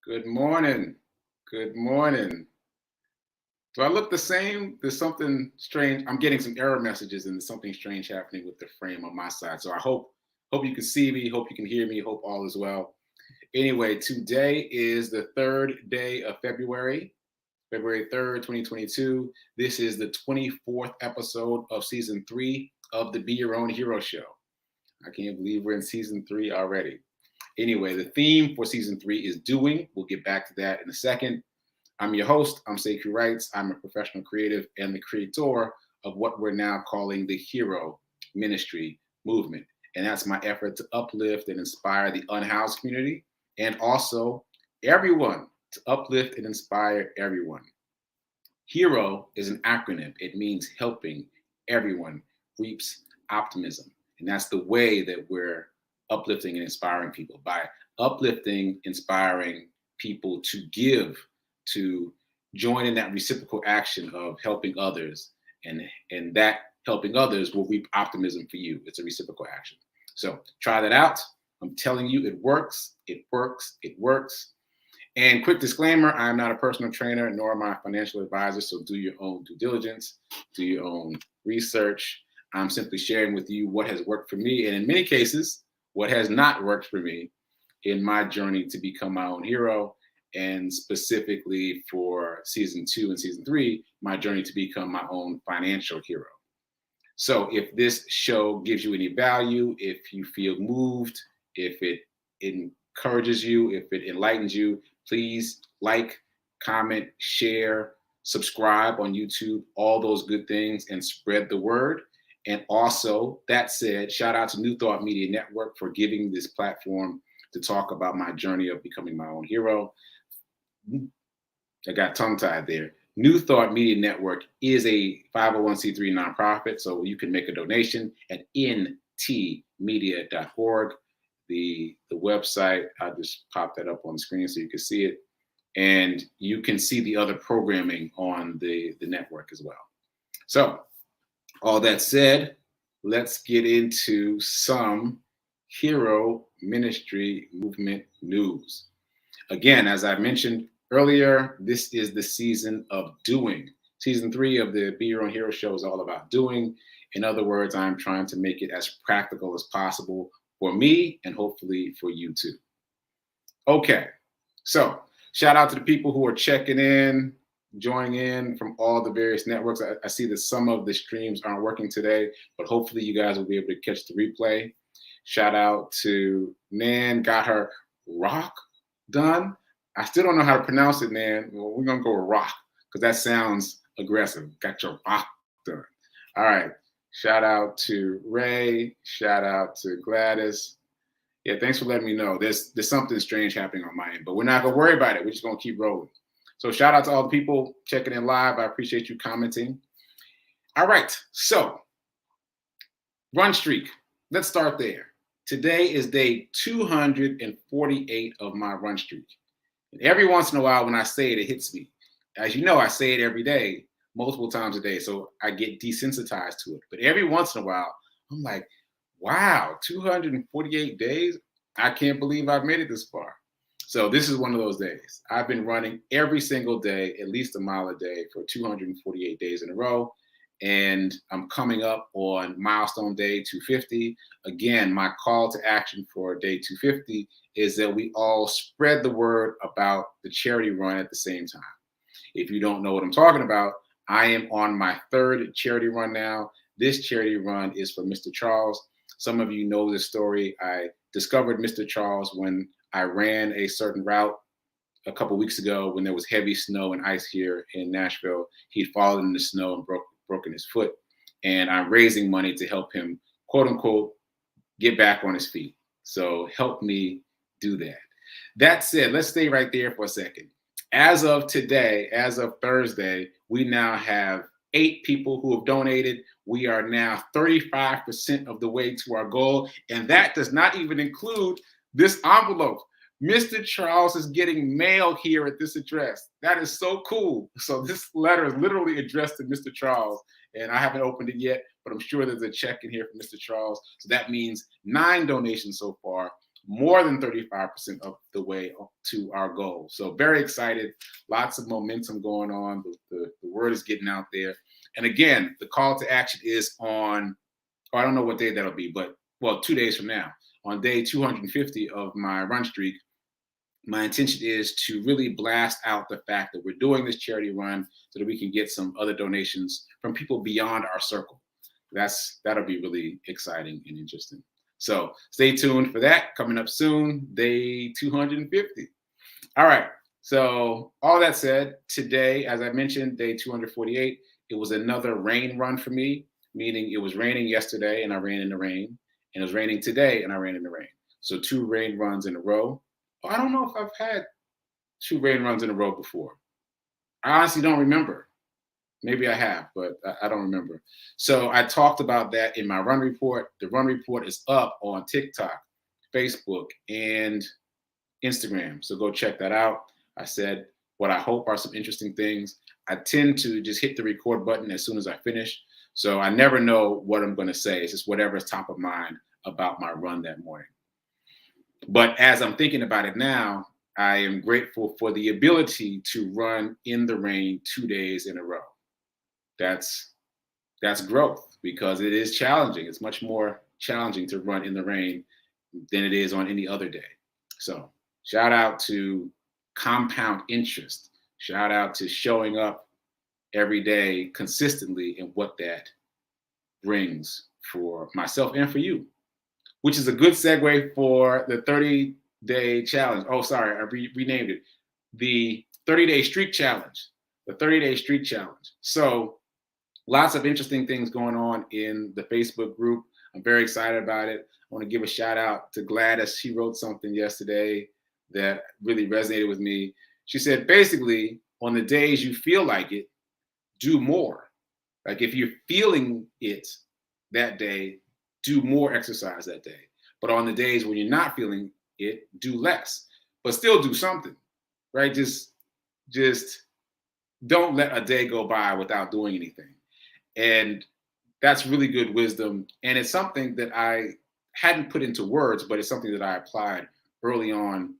Good morning. Good morning. Do I look the same? There's something strange. I'm getting some error messages and there's something strange happening with the frame on my side. So I hope you can see me, hope you can hear me, hope all is well. Anyway, today is the third day of February, February 3rd, 2022. This is the 24th episode of season 3 of the Be Your Own Hero show. I can't believe we're in season 3 already. Anyway, the theme for season 3 is doing. We'll get back to that in a second. I'm your host. I'm sekouwrites. I'm a professional creative and the creator of what we're now calling the Hero Ministry Movement. And that's my effort to uplift and inspire the unhoused community and also everyone, to uplift and inspire everyone. HERO is an acronym. It means helping everyone reaps optimism. And that's the way that we're uplifting and inspiring people, by uplifting, inspiring people to give, to join in that reciprocal action of helping others, and that helping others will reap optimism for you. It's a reciprocal action. So try that out. I'm telling you, it works. It works. It works. And quick disclaimer, I'm not a personal trainer, nor am I a financial advisor, so do your own due diligence, do your own research. I'm simply sharing with you what has worked for me, and in many cases, what has not worked for me in my journey to become my own hero, and specifically for season 2 and season 3, my journey to become my own financial hero. So if this show gives you any value, if you feel moved, if it encourages you, if it enlightens you, please like, comment, share, subscribe on YouTube, all those good things, and spread the word. And also, that said, shout out to New Thought Media Network for giving this platform to talk about my journey of becoming my own hero. I got tongue-tied there. New Thought Media Network is a 501c3 nonprofit, so you can make a donation at ntmedia.org. The website, I just popped that up on the screen so you can see it. And you can see the other programming on the network as well. So, all that said, let's get into some Hero Ministry Movement news. Again, as I mentioned earlier, this is the season of doing. Season 3 of the Be Your Own Hero show is all about doing. In other words, I'm trying to make it as practical as possible for me and hopefully for you too. Okay, so shout out to the people who are checking in, joining in from all the various networks. I see that some of the streams aren't working today, but hopefully you guys will be able to catch the replay. Shout out to Nan, got her rock done. I still don't know how to pronounce it, Nan. Well, we're going to go with rock because that sounds aggressive. Got your rock done. All right. Shout out to Ray. Shout out to Gladys. Yeah, thanks for letting me know. There's something strange happening on my end, but we're not going to worry about it. We're just going to keep rolling. So shout out to all the people checking in live. I appreciate you commenting. All right, so run streak. Let's start there. Today is day 248 of my run streak. And every once in a while when I say it, it hits me. As you know, I say it every day, multiple times a day, so I get desensitized to it. But every once in a while, I'm like, wow, 248 days? I can't believe I've made it this far. So this is one of those days. I've been running every single day, at least a mile a day for 248 days in a row. And I'm coming up on milestone day 250. Again, my call to action for day 250 is that we all spread the word about the charity run at the same time. If you don't know what I'm talking about, I am on my 3rd charity run now. This charity run is for Mr. Charles. Some of you know this story. I discovered Mr. Charles when I ran a certain route a couple of weeks ago when there was heavy snow and ice here in Nashville. He'd fallen in the snow and broken his foot. And I'm raising money to help him, quote unquote, get back on his feet. So help me do that. That said, let's stay right there for a second. As of today, as of Thursday, we now have 8 people who have donated. We are now 35% of the way to our goal. And that does not even include this envelope. Mr. Charles is getting mail here at this address. That is so cool. So this letter is literally addressed to Mr. Charles, and I haven't opened it yet, but I'm sure there's a check in here for Mr. Charles. So that means 9 donations so far. more than 35% of the way to our goal. So very excited, lots of momentum going on. The word is getting out there. And again, the call to action is on, I don't know what day that'll be, but well, 2 days from now, on day 250 of my run streak. My intention is to really blast out the fact that we're doing this charity run so that we can get some other donations from people beyond our circle. That'll be really exciting and interesting. So stay tuned for that. Coming up soon, day 250. All right. So all that said, today, as I mentioned, day 248, it was another rain run for me, meaning it was raining yesterday and I ran in the rain, and it was raining today and I ran in the rain. So 2 rain runs in a row. I don't know if I've had 2 rain runs in a row before. I honestly don't remember. Maybe I have, but I don't remember. So I talked about that in my run report. The run report is up on TikTok, Facebook, and Instagram. So go check that out. I said what I hope are some interesting things. I tend to just hit the record button as soon as I finish. So I never know what I'm going to say. It's just whatever's top of mind about my run that morning. But as I'm thinking about it now, I am grateful for the ability to run in the rain 2 days in a row. That's growth, because it is challenging. It's much more challenging to run in the rain than it is on any other day. So shout out to compound interest. Shout out to showing up every day consistently and what that brings for myself and for you, which is a good segue for the 30-day challenge. Oh, sorry, I renamed it. The 30-day streak challenge. The 30-day streak challenge. So lots of interesting things going on in the Facebook group. I'm very excited about it. I want to give a shout out to Gladys. She wrote something yesterday that really resonated with me. She said, basically, on the days you feel like it, do more. Like if you're feeling it that day, do more exercise that day. But on the days when you're not feeling it, do less, but still do something, right? Just don't let a day go by without doing anything. And that's really good wisdom. And it's something that I hadn't put into words, but it's something that I applied early on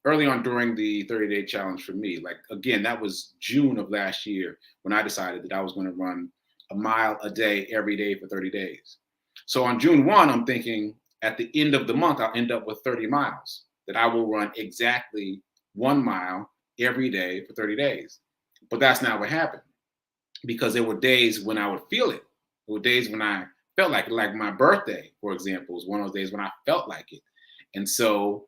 during the 30-day challenge for me. Like, again, that was June of last year when I decided that I was going to run a mile a day every day for 30 days. So on June 1, I'm thinking at the end of the month, I'll end up with 30 miles, that I will run exactly 1 mile every day for 30 days. But that's not what happened, because there were days when I would feel it. There were days when I felt like it, like my birthday, for example, was one of those days when I felt like it. And so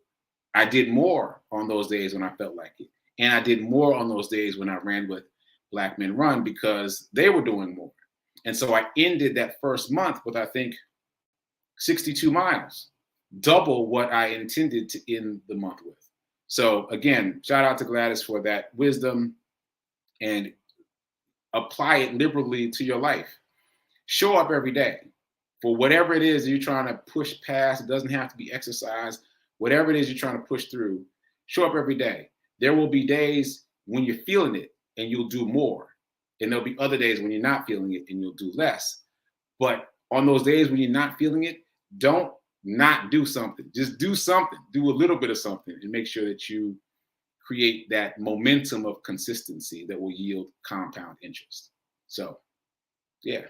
I did more on those days when I felt like it. And I did more on those days when I ran with Black Men Run, because they were doing more. And so I ended that first month with, I think, 62 miles, double what I intended to end the month with. So again, shout out to Gladys for that wisdom, and apply it liberally to your life. Show up every day for whatever it is you're trying to push past. It doesn't have to be exercise. Whatever it is you're trying to push through, show up every day. There will be days when you're feeling it and you'll do more. And there'll be other days when you're not feeling it and you'll do less. But on those days when you're not feeling it, don't not do something. Just do something. Do a little bit of something and make sure that you create that momentum of consistency that will yield compound interest. So, yeah.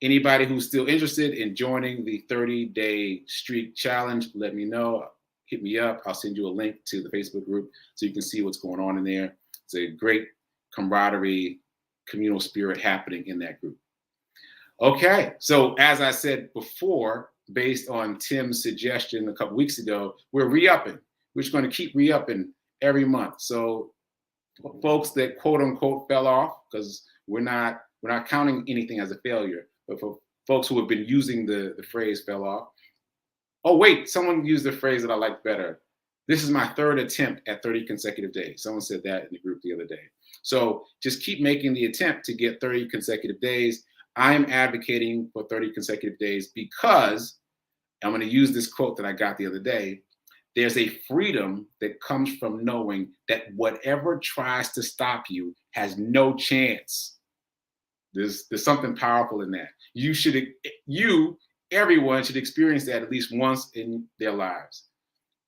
Anybody who's still interested in joining the 30-day streak challenge, let me know. Hit me up. I'll send you a link to the Facebook group so you can see what's going on in there. It's a great camaraderie, communal spirit happening in that group. Okay, so as I said before, based on Tim's suggestion a couple weeks ago, we're re-upping. We're just going to keep re-upping every month. So folks that quote unquote fell off, because we're not counting anything as a failure, but for folks who have been using the phrase fell off. Oh, wait, someone used the phrase that I like better. This is my 3rd attempt at 30 consecutive days. Someone said that in the group the other day. So just keep making the attempt to get 30 consecutive days. I'm advocating for 30 consecutive days because I'm going to use this quote that I got the other day. There's a freedom that comes from knowing that whatever tries to stop you has no chance. There's something powerful in that. Everyone should experience that at least once in their lives.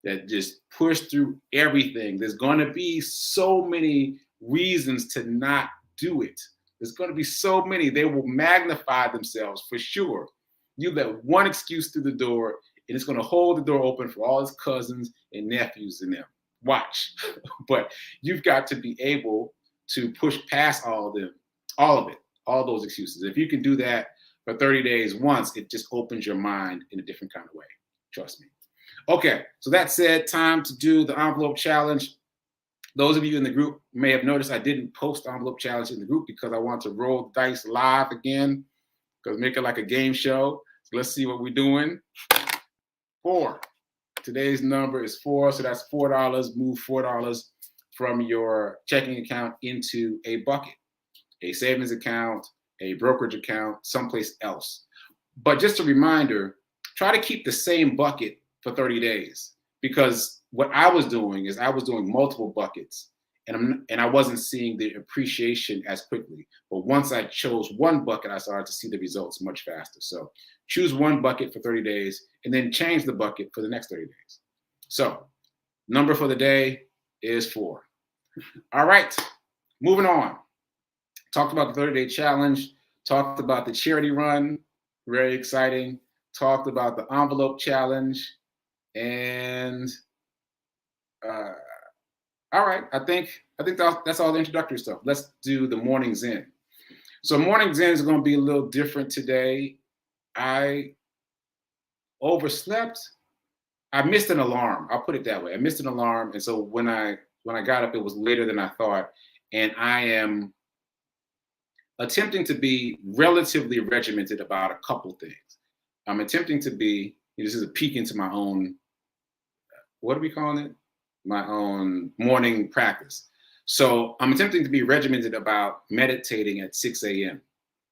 that just push through everything. There's going to be so many reasons to not do it. There's going to be so many. They will magnify themselves for sure. You let one excuse through the door, and it's going to hold the door open for all his cousins and nephews and them. Watch. But you've got to be able to push past all of it, all those excuses. If you can do that for 30 days once, it just opens your mind in a different kind of way. Trust me. Okay, so that said, time to do the envelope challenge. Those of you in the group may have noticed I didn't post the envelope challenge in the group because I want to roll the dice live again, because make it like a game show. So let's see what we're doing. 4. Today's number is 4, so that's $4. Move $4 from your checking account into a bucket, a savings account, a brokerage account, someplace else. But just a reminder, try to keep the same bucket for 30 days, because what I was doing is I was doing multiple buckets, and I wasn't seeing the appreciation as quickly. But once I chose one bucket, I started to see the results much faster. So choose one bucket for 30 days and then change the bucket for the next 30 days. So number for the day is 4. All right, moving on. Talked about the 30-day challenge, talked about the charity run, very exciting. Talked about the envelope challenge, and all right, I think that's all the introductory stuff. Let's do the morning zen. So morning zen is going to be a little different today. I overslept. I missed an alarm. I'll put it that way. I missed an alarm, and so when I got up, it was later than I thought, and I am attempting to be relatively regimented about a couple things. I'm attempting to be, this is a peek into my own, what are we calling it? My own morning practice. So I'm attempting to be regimented about meditating at 6 a.m.,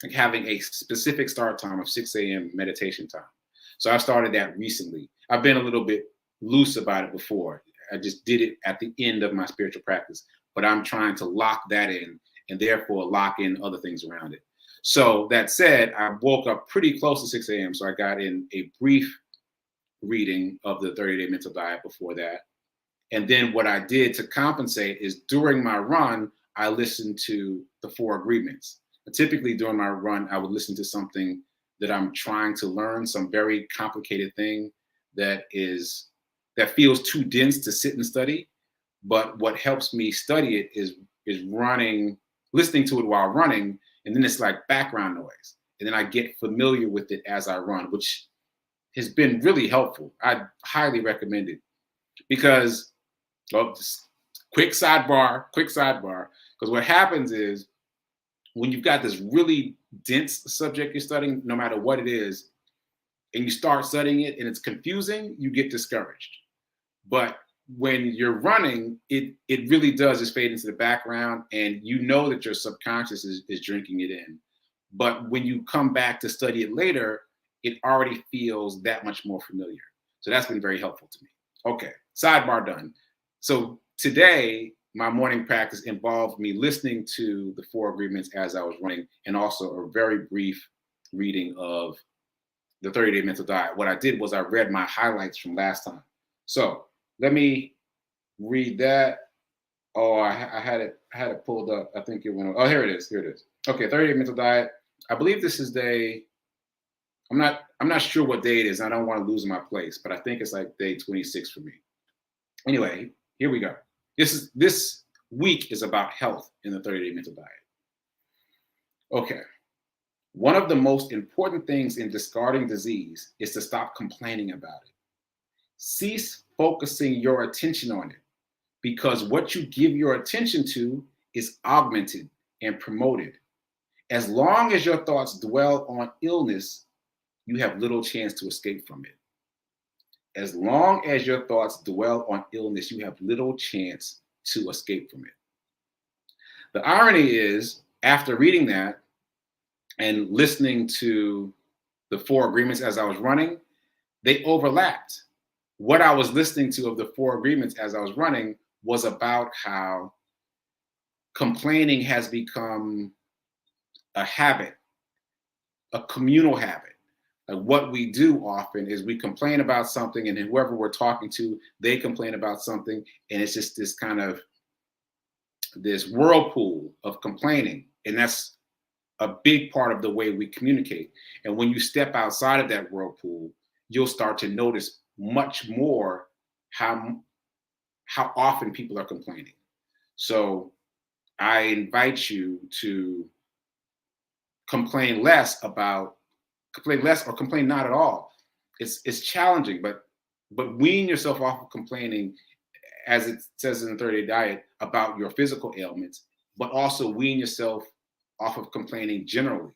like having a specific start time of 6 a.m. meditation time. So I started that recently. I've been a little bit loose about it before. I just did it at the end of my spiritual practice, but I'm trying to lock that in and therefore lock in other things around it. So that said, I woke up pretty close to 6 a.m. So I got in a brief reading of the 30-day mental diet before that. And then what I did to compensate is during my run, I listened to the 4 agreements. Typically during my run, I would listen to something that I'm trying to learn, some very complicated thing that feels too dense to sit and study. But what helps me study it is listening to it while running, and then it's like background noise. And then I get familiar with it as I run, which has been really helpful. I highly recommend it because, just quick sidebar, because what happens is when you've got this really dense subject you're studying, no matter what it is, and you start studying it and it's confusing, you get discouraged. But when you're running, it really does just fade into the background, and you know that your subconscious is drinking it in. But when you come back to study it later, it already feels that much more familiar. So that's been very helpful to me. Okay, sidebar done. So today, my morning practice involved me listening to the 4 agreements as I was running, and also a very brief reading of the 30-day mental diet. What I did was I read my highlights from last time. So let me read that. Oh, I had it pulled up. I think it went. Oh, here it is. Okay, 30-day mental diet. I believe this is day. I'm not sure what day it is. I don't want to lose my place, but I think it's like day 26 for me. Anyway, here we go. This week is about health in the 30-day mental diet. Okay. One of the most important things in discarding disease is to stop complaining about it. Cease focusing your attention on it, because what you give your attention to is augmented and promoted. As long as your thoughts dwell on illness, you have little chance to escape from it. As long as your thoughts dwell on illness, you have little chance to escape from it. The irony is, after reading that and listening to the 4 agreements as I was running, they overlapped. What I was listening to of the 4 agreements as I was running was about how complaining has become a habit, a communal habit. Like what we do often is we complain about something, and whoever we're talking to, they complain about something, and it's just this kind of this whirlpool of complaining, and that's a big part of the way we communicate. And when you step outside of that whirlpool, you'll start to notice much more how often people are complaining. So I invite you to complain less or complain not at all. It's challenging, but wean yourself off of complaining, as it says in the 30-day diet, about your physical ailments, but also wean yourself off of complaining generally.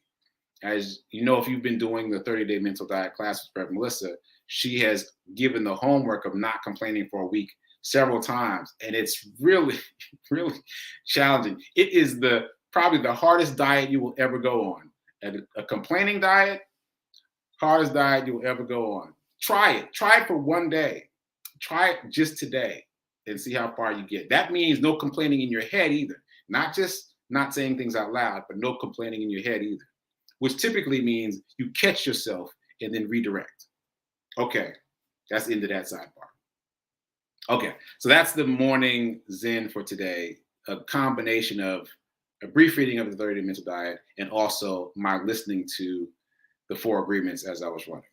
As you know, if you've been doing the 30-day mental diet class with Rev. Melissa, she has given the homework of not complaining for a week several times, and it's really, really challenging. It is probably the hardest diet you will ever go on. A complaining diet, hardest diet you will ever go on. Try it. Try it for one day. Try it just today and see how far you get. That means no complaining in your head either. Not just not saying things out loud, but no complaining in your head either, which typically means you catch yourself and then redirect. Okay, that's the end of that sidebar. Okay, so that's the morning Zen for today, a combination of a brief reading of the 30-day mental diet and also my listening to the 4 agreements as I was running.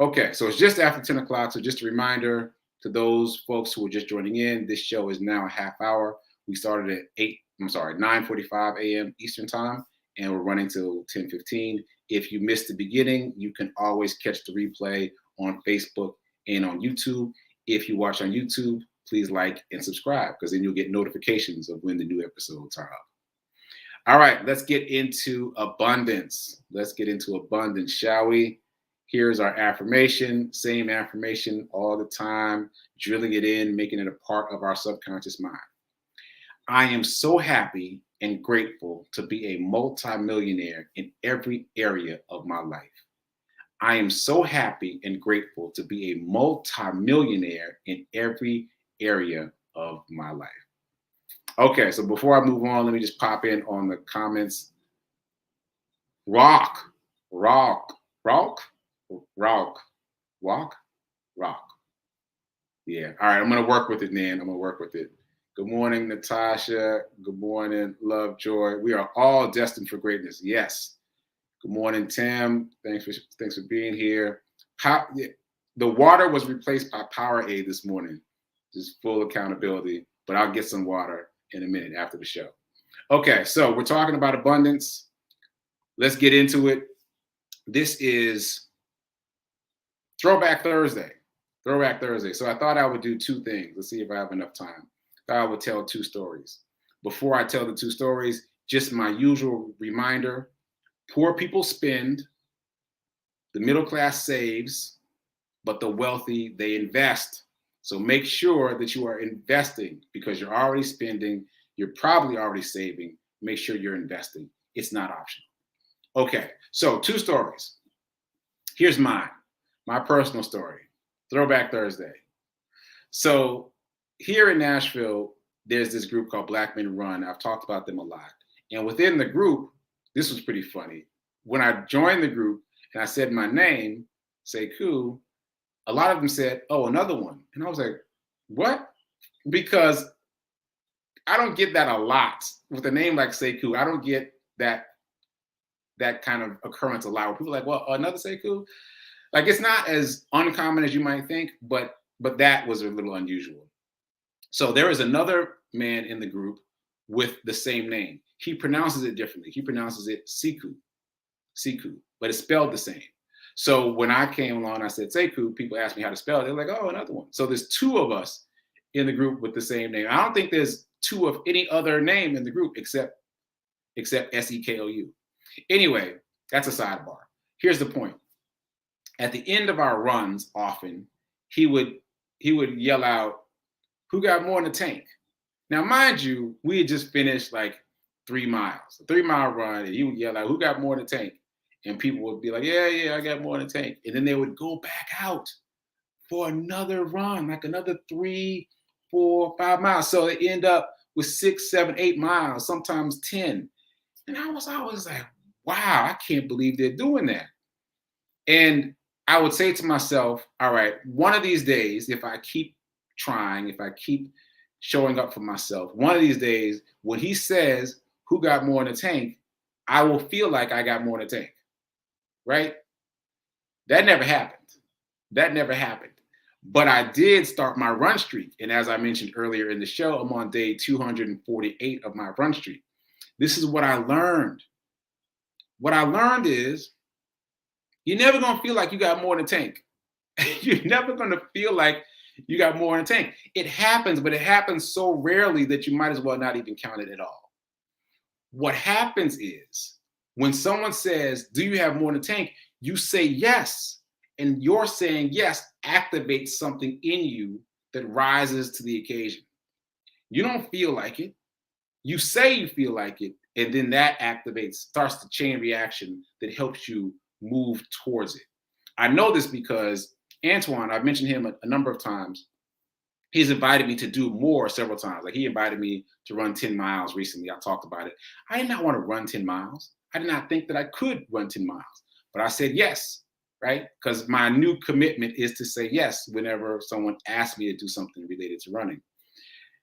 Okay, so it's just after 10 o'clock, so just a reminder to those folks who are just joining in, this show is now a half hour. We started at 9:45 a.m. Eastern time, and we're running till 10:15. If you missed the beginning, you can always catch the replay on Facebook and on YouTube. If you watch on YouTube, please like and subscribe, because then you'll get notifications of when the new episodes are up. All right, let's get into abundance. Let's get into abundance, shall we? Here's our affirmation, same affirmation all the time, drilling it in, making it a part of our subconscious mind. I am so happy and grateful to be a multimillionaire in every area of my life. I am so happy and grateful to be a multimillionaire in every area of my life. Okay, so before I move on, let me just pop in on the comments. Rock. Yeah, all right, I'm gonna work with it, Nan. I'm gonna work with it. Good morning, Natasha. Good morning, Love, Joy. We are all destined for greatness. Yes. Good morning, Tim. Thanks for being here. The water was replaced by Powerade this morning. Just full accountability, but I'll get some water in a minute after the show. Okay, so we're talking about abundance. Let's get into it. This is Throwback Thursday. Throwback Thursday. So I thought I would do 2 things. Let's see if I have enough time. I would tell 2 stories. Before I tell the 2 stories, just my usual reminder: poor people spend, the middle class saves, but the wealthy, they invest. So make sure that you are investing, because you're already spending, you're probably already saving. Make sure you're investing. It's not optional. Okay, so 2 stories. Here's mine, my personal story. Throwback Thursday. So here in Nashville, there's this group called Black Men Run. I've talked about them a lot. And within the group, this was pretty funny. When I joined the group and I said my name, Sekou, a lot of them said, "Oh, another one." And I was like, what? Because I don't get that a lot. With a name like Sekou, I don't get that kind of occurrence a lot. Where people are like, well, another Sekou? Like, it's not as uncommon as you might think, but that was a little unusual. So there is another man in the group with the same name. He pronounces it differently. He pronounces it Sekou, but it's spelled the same. So when I came along, I said Sekou, people asked me how to spell it. They're like, oh, another one. So there's 2 of us in the group with the same name. I don't think there's 2 of any other name in the group except Sekou. Anyway, that's a sidebar. Here's the point. At the end of our runs, often, he would yell out, "Who got more in the tank?" Now, mind you, we had just finished like 3 miles, a 3-mile run, and he would yell out, "Who got more in the tank?" And people would be like, yeah, I got more in the tank. And then they would go back out for another run, like another 3, 4, 5 miles. So they end up with 6, 7, 8 miles, sometimes 10. And I was always like, wow, I can't believe they're doing that. And I would say to myself, all right, one of these days, if I keep trying, if I keep showing up for myself, one of these days, when he says, who got more in the tank, I will feel like I got more in the tank, right? That never happened. That never happened. But I did start my run streak. And as I mentioned earlier in the show, I'm on day 248 of my run streak. This is what I learned. What I learned is you're never going to feel like you got more in the tank. You're never going to feel like you got more in the tank. It happens, but it happens so rarely that you might as well not even count it at all. What happens is when someone says, do you have more in the tank? You say yes. And your saying yes activates something in you that rises to the occasion. You don't feel like it. You say you feel like it, and then that activates, starts the chain reaction that helps you move towards it. I know this because Antoine, I've mentioned him a number of times. He's invited me to do more several times. Like he invited me to run 10 miles recently. I talked about it. I did not want to run 10 miles. I did not think that I could run 10 miles, but I said yes, right? Because my new commitment is to say yes whenever someone asks me to do something related to running.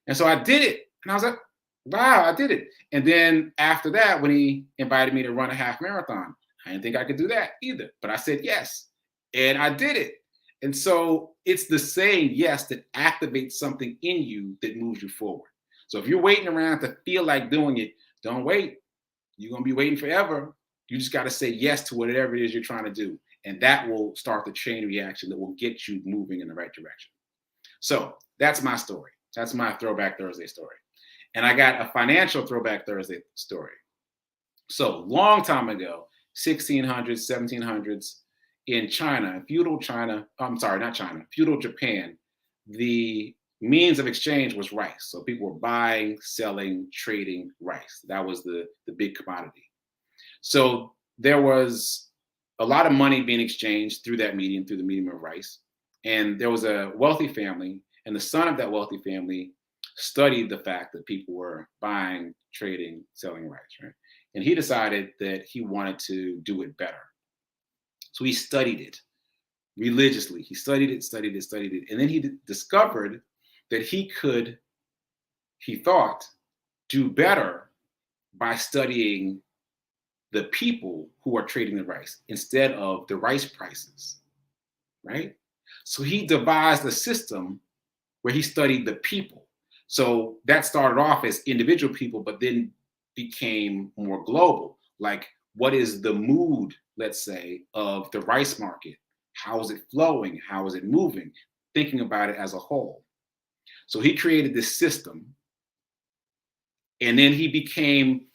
And so I did it. And I was like, wow, I did it. And then after that, when he invited me to run a half marathon, I didn't think I could do that either, but I said yes. And I did it. And so it's the saying yes that activates something in you that moves you forward. So if you're waiting around to feel like doing it, don't wait. You're going to be waiting forever. You just got to say yes to whatever it is you're trying to do. And that will start the chain reaction that will get you moving in the right direction. So that's my story. That's my Throwback Thursday story. And I got a financial Throwback Thursday story. So long time ago, 1600s, 1700s, in China, feudal China, I'm sorry, not China, feudal Japan, the means of exchange was rice. So people were buying, selling, trading rice. That was the big commodity. So there was a lot of money being exchanged through that medium, through the medium of rice. And there was a wealthy family, and the son of that wealthy family studied the fact that people were buying, trading, selling rice, right? And he decided that he wanted to do it better. So he studied it religiously. He studied it. And then he discovered that he could, he thought, do better by studying the people who are trading the rice instead of the rice prices, right? So he devised a system where he studied the people. So that started off as individual people, but then became more global. Like, what is the mood, let's say, of the rice market? How is it flowing? How is it moving? Thinking about it as a whole. So he created this system, and then he became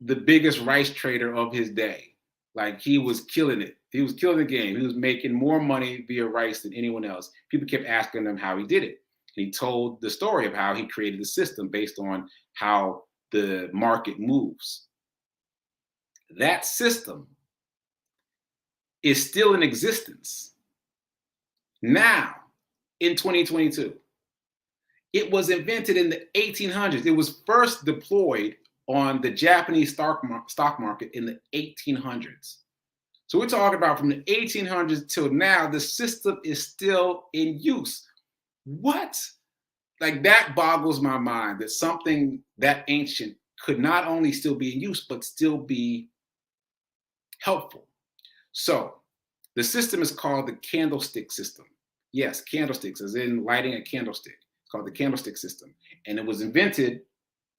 the biggest rice trader of his day. Like, he was killing it. He was killing the game. He was making more money via rice than anyone else. People kept asking him how he did it. He told the story of how he created the system based on how the market moves. That system is still in existence now in 2022. It was invented in the 1800s. It was first deployed on the Japanese stock market in the 1800s. So we're talking about from the 1800s till now, the system is still in use. What? Like, that boggles my mind that something that ancient could not only still be in use, but still be helpful. So the system is called the Candlestick System. Yes, candlesticks, as in lighting a candlestick. It's called the Candlestick System. And it was invented,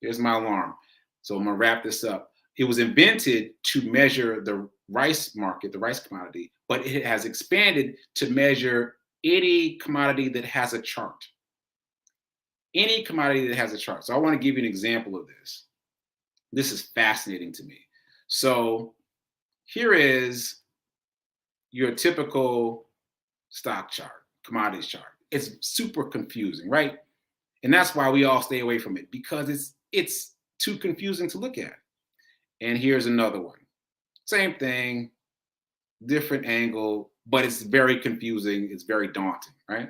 here's my alarm. So I'm gonna wrap this up. It was invented to measure the rice market, the rice commodity, but it has expanded to measure any commodity that has a chart. Any commodity that has a chart. So I want to give you an example of this. This is fascinating to me. So here is your typical stock chart, commodities chart. It's super confusing, right? And that's why we all stay away from it, because it's too confusing to look at. And here's another one. Same thing, different angle, but it's very confusing. It's very daunting, right?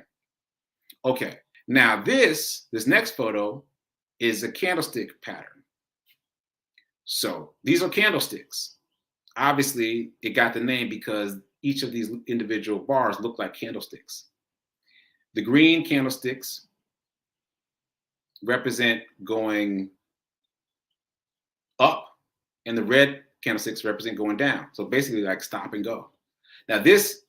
Okay, now this next photo is a candlestick pattern. So these are candlesticks. Obviously, it got the name because each of these individual bars look like candlesticks. The green candlesticks represent going up, and the red candlesticks represent going down. So basically like stop and go. Now this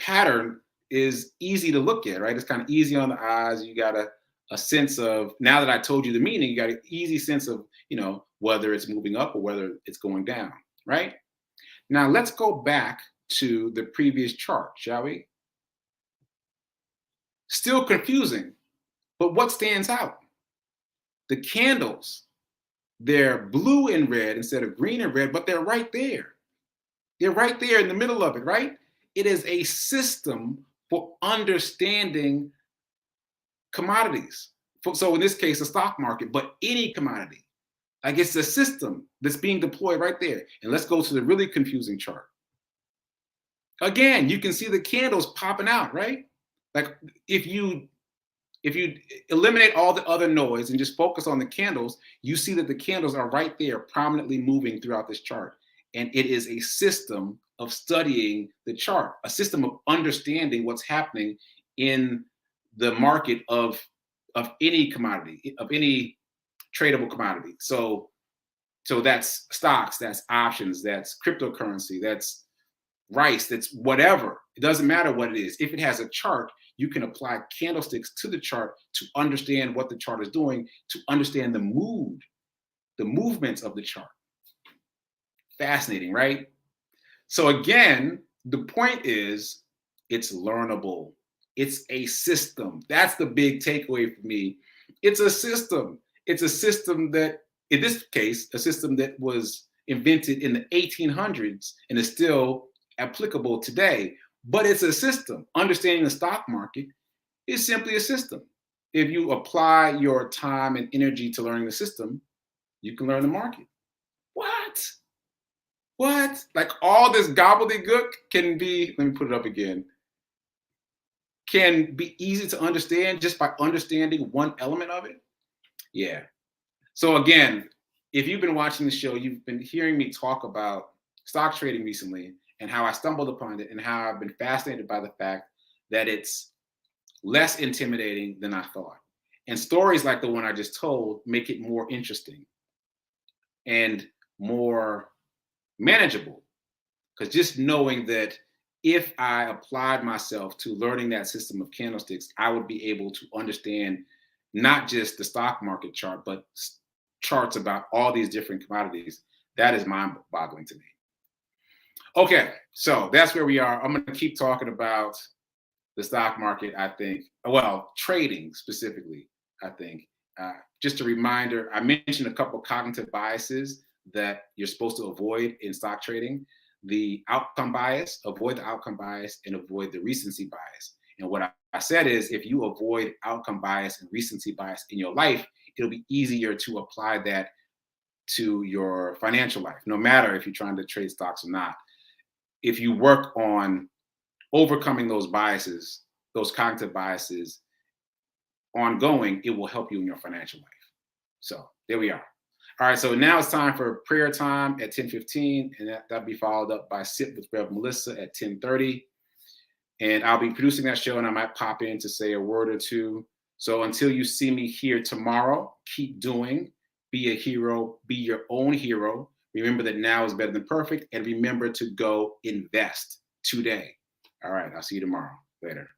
pattern is easy to look at, right? It's kind of easy on the eyes. You got a sense of, now that I told you the meaning, you got an easy sense of, whether it's moving up or whether it's going down, right? Now let's go back to the previous chart, shall we? Still confusing, but what stands out? The candles, they're blue and red instead of green and red, but they're right there. They're right there in the middle of it, right? It is a system for understanding commodities. So in this case, the stock market, but any commodity. Like it's a system that's being deployed right there. And let's go to the really confusing chart. Again, you can see the candles popping out, right? Like if you eliminate all the other noise and just focus on the candles, you see that the candles are right there prominently moving throughout this chart. And it is a system of studying the chart, a system of understanding what's happening in the market of any commodity, of any tradable commodity. So that's stocks, that's options, that's cryptocurrency, that's rice, that's whatever. It doesn't matter what it is. If it has a chart, you can apply candlesticks to the chart to understand what the chart is doing, to understand the mood, the movements of the chart. Fascinating, right? So again, the point is it's learnable. It's a system. That's the big takeaway for me. It's a system. It's a system that, in this case, a system that was invented in the 1800s and is still applicable today. But it's a system. Understanding the stock market is simply a system. If you apply your time and energy to learning the system, you can learn the market. What? Like all this gobbledygook can be, let me put it up again, can be easy to understand just by understanding one element of it? Yeah. So again, if you've been watching the show, you've been hearing me talk about stock trading recently and how I stumbled upon it and how I've been fascinated by the fact that it's less intimidating than I thought. And stories like the one I just told make it more interesting and more manageable. Because just knowing that if I applied myself to learning that system of candlesticks, I would be able to understand not just the stock market chart, but charts about all these different commodities. That is mind-boggling to me. Okay, so that's where we are. I'm going to keep talking about the stock market, I think. Well, trading specifically, I think. Just a reminder, I mentioned a couple cognitive biases that you're supposed to avoid in stock trading. The outcome bias, avoid the outcome bias, and avoid the recency bias. And what I said is, if you avoid outcome bias and recency bias in your life, it'll be easier to apply that to your financial life, no matter if you're trying to trade stocks or not. If you work on overcoming those biases, those cognitive biases ongoing, it will help you in your financial life. So there we are. All right, so now it's time for prayer time at 10:15, and that'll be followed up by Sip with Rev Melissa at 10:30. And I'll be producing that show, and I might pop in to say a word or two. So until you see me here tomorrow, keep doing, be a hero, be your own hero. Remember that now is better than perfect, and remember to go invest today. All right, I'll see you tomorrow. Later.